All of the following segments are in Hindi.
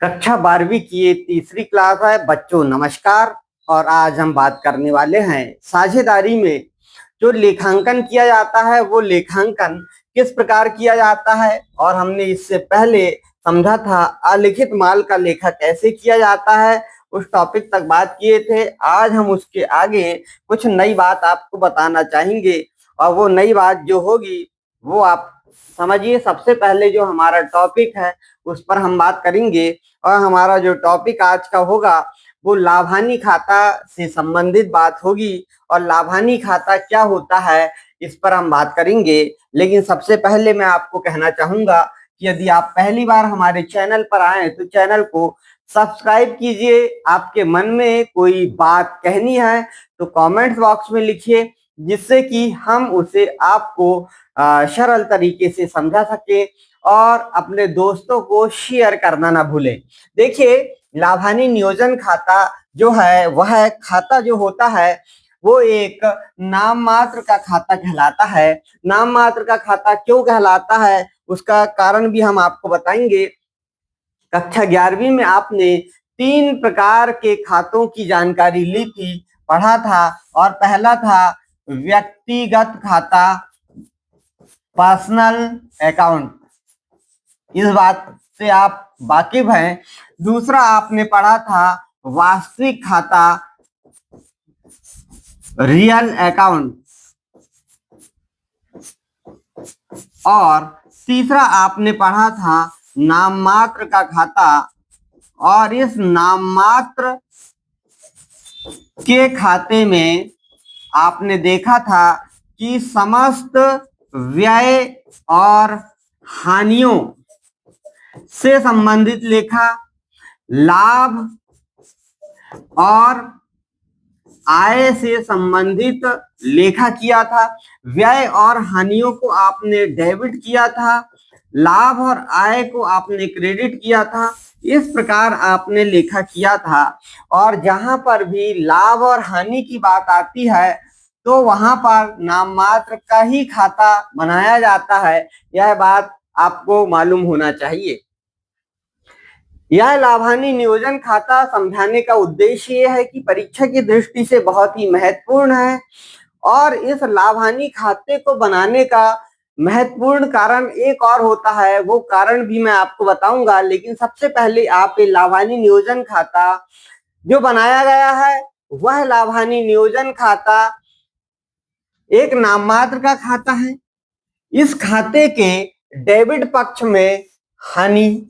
कक्षा 12वीं की ये तीसरी क्लास है। बच्चों नमस्कार। और आज हम बात करने वाले हैं साझेदारी में जो लेखांकन किया जाता है वो लेखांकन किस प्रकार किया जाता है। और हमने इससे पहले समझा था अलिखित माल का लेखा कैसे किया जाता है, उस टॉपिक तक बात किए थे। आज हम उसके आगे कुछ नई बात आपको बताना चाहेंगे और वो नई बात जो होगी वो आप समझिए। सबसे पहले जो हमारा टॉपिक है उस पर हम बात करेंगे और हमारा जो टॉपिक आज का होगा वो लाभानी खाता से संबंधित बात होगी। और लाभानी खाता क्या होता है इस पर हम बात करेंगे। लेकिन सबसे पहले मैं आपको कहना चाहूंगा कि यदि आप पहली बार हमारे चैनल पर आए तो चैनल को सब्सक्राइब कीजिए। आपके मन में कोई बात कहनी है तो कमेंट्स बॉक्स में लिखिए, जिससे कि हम उसे आपको सरल तरीके से समझा सके और अपने दोस्तों को शेयर करना ना भूलें। देखिए, लाभानी नियोजन खाता जो है वह खाता जो होता है वो एक नाम मात्र का खाता कहलाता है। नाम मात्र का खाता क्यों कहलाता है उसका कारण भी हम आपको बताएंगे। कक्षा 11वीं में आपने 3 प्रकार के खातों की जानकारी ली थी, पढ़ा था। और पहला था व्यक्तिगत खाता, पर्सनल अकाउंट, इस बात से आप वाकिफ हैं। दूसरा आपने पढ़ा था वास्तविक खाता, रियल अकाउंट। और तीसरा आपने पढ़ा था नाम मात्र का खाता। और इस नाम मात्र के खाते में आपने देखा था कि समस्त व्यय और हानियों से संबंधित लेखा, लाभ और आय से संबंधित लेखा किया था। व्यय और हानियों को आपने डेबिट किया था, लाभ और आय को आपने क्रेडिट किया था। इस प्रकार आपने लेखा किया था। और जहां पर भी लाभ और हानि की बात आती है तो वहां पर नाम मात्र का ही खाता बनाया जाता है। यह बात आपको मालूम होना चाहिए। यह लाभानी नियोजन खाता समझाने का उद्देश्य यह है कि परीक्षा की दृष्टि से बहुत ही महत्वपूर्ण है। और इस लाभानी खाते को बनाने का महत्वपूर्ण कारण एक और होता है, वो कारण भी मैं आपको बताऊंगा। लेकिन सबसे पहले आप ये लाभानी नियोजन खाता जो बनाया गया है वह लाभानी नियोजन खाता एक नाम मात्र का खाता है। इस खाते के डेबिट पक्ष में हानि,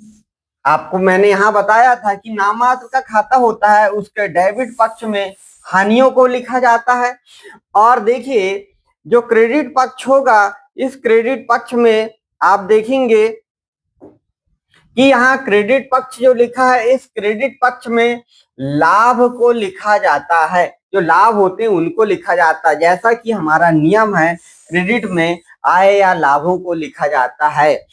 आपको मैंने यहां बताया था कि नाम मात्र का खाता होता है उसके डेबिट पक्ष में हानियों को लिखा जाता है। और देखिए, जो क्रेडिट पक्ष होगा इस क्रेडिट पक्ष में आप देखेंगे कि यहाँ क्रेडिट पक्ष जो लिखा है इस क्रेडिट पक्ष में लाभ को लिखा जाता है। जो लाभ होते हैं उनको लिखा जाता है, जैसा कि हमारा नियम है क्रेडिट में आय या लाभों को लिखा जाता है।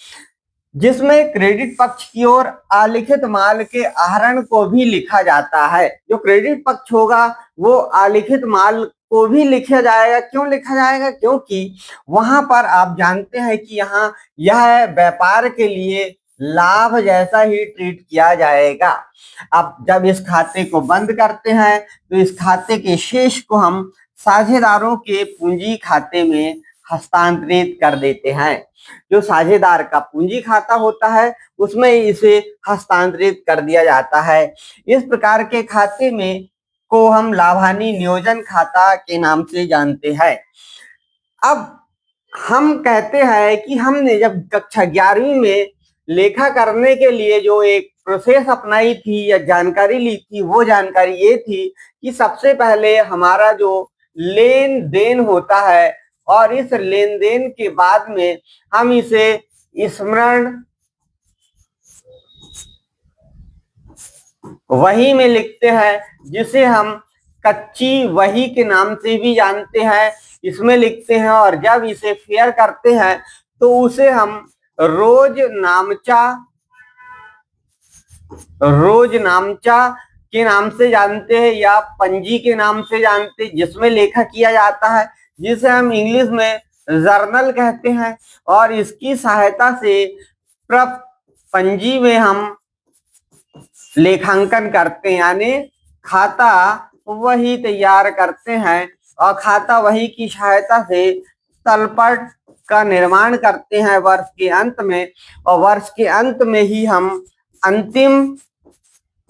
जिसमें क्रेडिट पक्ष की ओर आलिखित माल के आहरण को भी लिखा जाता है। जो क्रेडिट पक्ष होगा वो आलिखित माल को भी लिखा जाएगा। क्यों लिखा जाएगा? क्योंकि वहां पर आप जानते हैं कि यहाँ यह व्यापार के लिए लाभ जैसा ही ट्रीट किया जाएगा। अब जब इस खाते को बंद करते हैं तो इस खाते के शेष को हम साझेदारों के पूंजी खाते में हस्तांतरित कर देते हैं। जो साझेदार का पूंजी खाता होता है उसमें इसे हस्तांतरित कर दिया जाता है। इस प्रकार के खाते में को हम लाभानी नियोजन खाता के नाम से जानते हैं। अब हम कहते हैं कि हमने जब कक्षा 11वीं में लेखा करने के लिए जो एक प्रोसेस अपनाई थी या जानकारी ली थी वो जानकारी ये थी कि सबसे पहले हमारा जो लेन देन होता है और इस लेन देन के बाद में हम इसे स्मरण वही में लिखते हैं, जिसे हम कच्ची वही के नाम से भी जानते हैं, इसमें लिखते हैं। और जब इसे फेयर करते हैं तो उसे हम रोज नामचा के नाम से जानते हैं या पंजी के नाम से जानते हैं, जिसमें लेखा किया जाता है, जिसे हम इंग्लिश में जर्नल कहते हैं। और इसकी सहायता से पंजी में हम लेखांकन करते हैं, यानी खाता वही तैयार करते हैं और खाता वही की सहायता से तलपट का निर्माण करते हैं वर्ष के अंत में, और वर्ष के अंत में ही हम अंतिम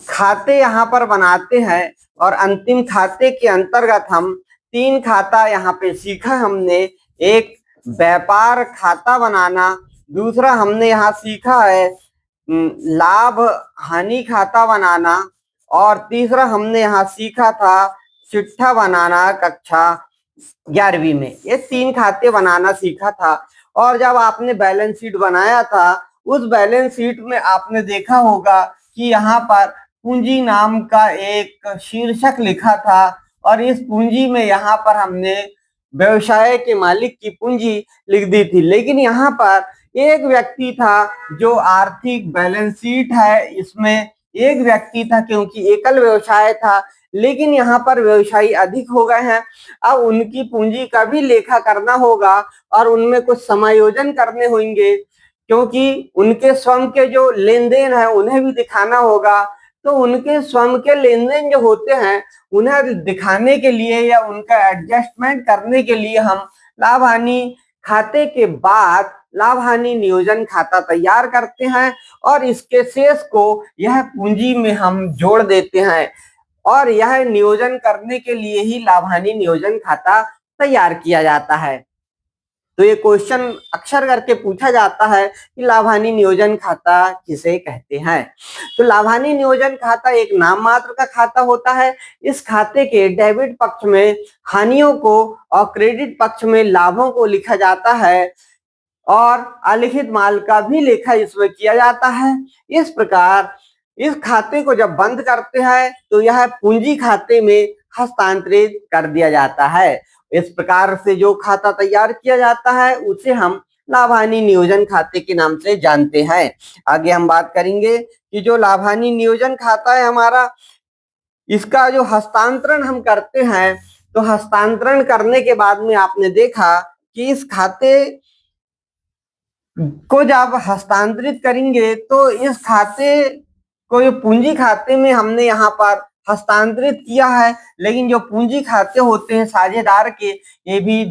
खाते यहाँ पर बनाते हैं। और अंतिम खाते के अंतर्गत हम 3 खाता यहाँ पे सीखा हमने। एक व्यापार खाता बनाना, दूसरा हमने यहाँ सीखा है लाभ हानि खाता बनाना, और तीसरा हमने यहाँ सीखा था चिट्ठा बनाना कक्षा 11वीं में। ये 3 खाते बनाना सीखा था। और जब आपने बैलेंस शीट बनाया था, उस बैलेंस शीट में आपने देखा होगा कि यहाँ पर पूंजी नाम का एक शीर्षक लिखा था, और इस पूंजी में यहाँ पर हमने व्यवसाय के मालिक की पूंजी लिख दी थी। लेकिन यहाँ पर एक व्यक्ति था जो आर्थिक बैलेंस शीट है, इसमें एक व्यक्ति था क्योंकि एकल व्यवसाय था, लेकिन यहाँ पर व्यवसायी अधिक हो गए हैं। अब उनकी पूंजी का भी लेखा करना होगा और उनमें कुछ समायोजन करने होंगे, क्योंकि उनके स्वयं के जो लेन देन है उन्हें भी दिखाना होगा। तो उनके स्वयं के लेन देन जो होते हैं उन्हें दिखाने के लिए या उनका एडजस्टमेंट करने के लिए हम लाभ हानि खाते के बाद लाभ हानि नियोजन खाता तैयार करते हैं, और इसके शेष को यह पूंजी में हम जोड़ देते हैं, और यह नियोजन करने के लिए ही लाभ हानि नियोजन खाता तैयार किया जाता है। तो ये क्वेश्चन अक्सर करके पूछा जाता है कि लाभ हानि नियोजन खाता किसे कहते हैं। तो लाभ हानि नियोजन खाता एक नाम मात्र का खाता होता है। इस खाते के डेबिट पक्ष में हानियों को और क्रेडिट पक्ष में लाभों को लिखा जाता है, और अलिखित माल का भी लेखा इसमें किया जाता है। इस प्रकार इस खाते को जब बंद करते हैं तो यह पूंजी खाते में हस्तांतरित कर दिया जाता है। इस प्रकार से जो खाता तैयार किया जाता है उसे हम लाभ हानि नियोजन खाते के नाम से जानते हैं। आगे हम बात करेंगे कि जो लाभ हानि नियोजन खाता है हमारा, इसका जो हस्तांतरण हम करते हैं, तो हस्तांतरण करने के बाद में आपने देखा कि इस खाते को जब हस्तांतरित करेंगे तो इस खाते को ये पूंजी खाते में हमने यहाँ पर हस्तांतरित किया है, लेकिन जो पूंजी खाते होते हैं साझेदार के, ये भी